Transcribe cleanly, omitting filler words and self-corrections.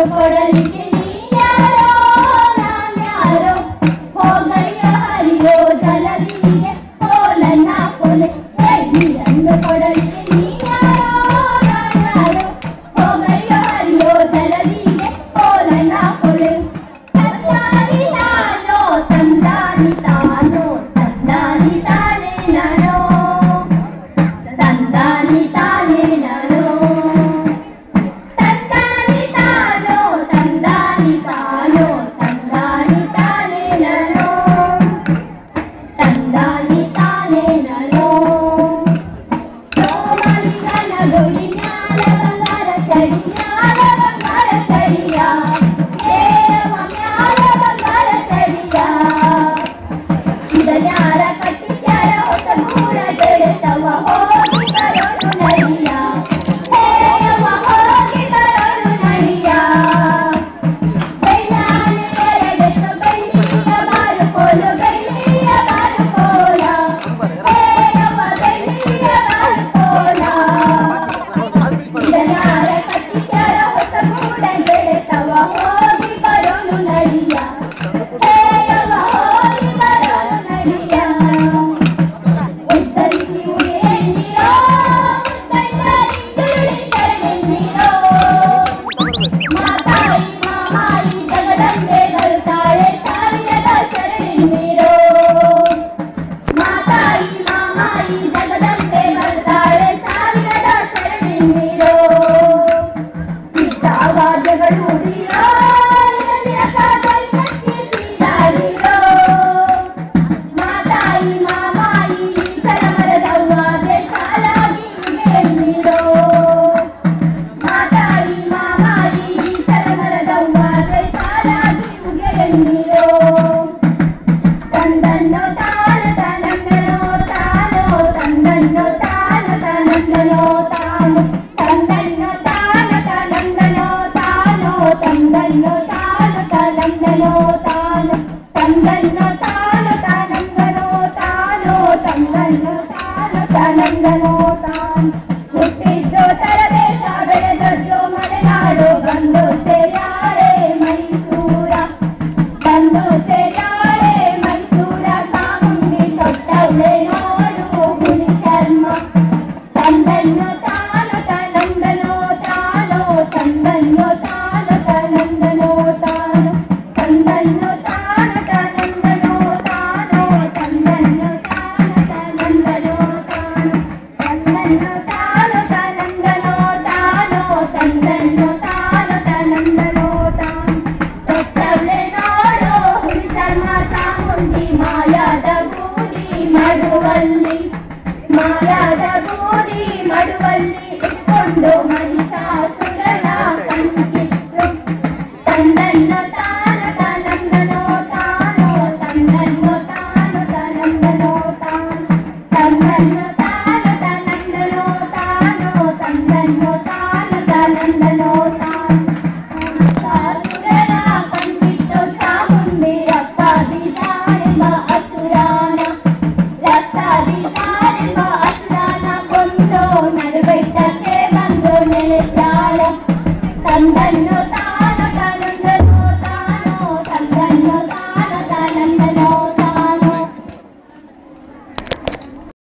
ಕೊಡಲಿಕ್ಕೆ ನೀನ್ಯಾರೋ ನಾನ್ಯಾರೋ ಹೋಗಯ್ಯ ಹರಿಯೋ ಜಲದಿಗೆ ಕೋಲನ್ನ ಕೊಲೆ ನೀರನ್ನು ಕೊಡಲಿಕ್ಕೆ ನೀನ್ಯಾರೋ ನಾನ್ಯಾರೋ ಹೋಗಯ್ಯ ಹರಿಯೋ ಜಲದಿಗೆ ಕೋಲನ್ನ ಕೊಲೆ ತಂದಾನಿ ತಾನೋ ತಂದಾನಿ ತಾನೋ ತಂದಾನಿ ತಾನೇ ನಾನೋ ತಂದಾನಿ ತಾನೇ ನಾನೋ ತಂದಾನಿ ತಾನೋ ತಂದಾನಿ ತಾನೋ ತಂದಾನಿ ತಾನೇ ನಾನೋ ತಂದಾನಿ ತಾನೇ ನಾನೋ ಸೋಮಲಿಂಗನ ಗುಡಿ ಮ್ಯಾಲ ಬಂಗಾರ ಚಡಿ ಮ್ಯಾಲ ಬಂಗಾರ ಚಡಿಯ ದೇವ ಮ್ಯಾಲ ಬಂಗಾರ ಚಡಿಯ ಇದನ್ಯಾರ ಕಟ್ಟಿದ್ಯಾರ ಹೊಸ ಗೂಡ ಗೆಳೆತವ ಹೋಗಿ ಬರೋಣ ನಡಿಯ ಹೇಯವ ಹೋಗಿ ಬರೋಣ ನಡಿಯ ಬೆಳ್ಳಾನೆ ಎರಡೆತ್ತು ಬೆಳ್ಳಿಯ ಬಾರುಕೋಲು ಬೆಳ್ಳಿಯ ಬಾರುಕೋಲ ಹೇಯವ ಬೆಳ್ಳಿಯ ಬಾರುಕೋಲ ಇದನ್ಯಾರ ಕಟ್ಟಿದ್ಯಾರ ಹೊಸ ಗೂಡ ಗೆಳೆತವ ಹೋಗಿ ಬರೋಣ ನಡಿಯ ಹೇಯವ ಹೋಗಿ ಬರೋಣ ನಡಿಯ ಉತ್ತರಿಸಿ ಉಳಿಯೆಂದಿರೋ ಉತ್ತಂಡರಿ ತುರುಳಿ ಶರಣೆಂದಿರೋ ಮಾತಾಯಿ ಮಾಮಾಯಿ ಜಗದಂಬೆ ಬರುತ್ತಾಳೆ ಸಾವಿರದ ಶರಣೆಂದಿರೋ ಮಾತಾಯಿ ಮಾಮಾಯಿ ಜಗದಂಬೆ ಬರುತ್ತಾಳೆ ಸಾವಿರದ ಶರಣೆಂದಿರೋ ಇದ್ದಾವಾದ್ಯಗಳು ಉಡಿರೋ ಮಾತಾಯಿ ಮಾಮಾಯಿ ಸರಮರದವ್ವಾಗೆ ಸಾಲಾಗಿ ಉಗೆಯಂದಿರೋ ಮಾತಾಯಿ ಮಾಮಾಯಿ ಸರಮರದವ್ವಾಗೆ ಸಾಲಾಗಿ ಉಗೆಯಂದಿರೋ ತಂದನ್ನೋ ತಾನ ತನಂದನೋ ತಾನೋ ತಂದನ್ನೋ ತಾನ ತನಂದನೋ ತಾನು ತಂದನ್ನೋ ತಾನ ತನಂದನೋ ತಾನೋ ತಂದನ್ನೋ ತಾನ ತನಂದನೋ ತಾನು ತಂದನ್ನೋ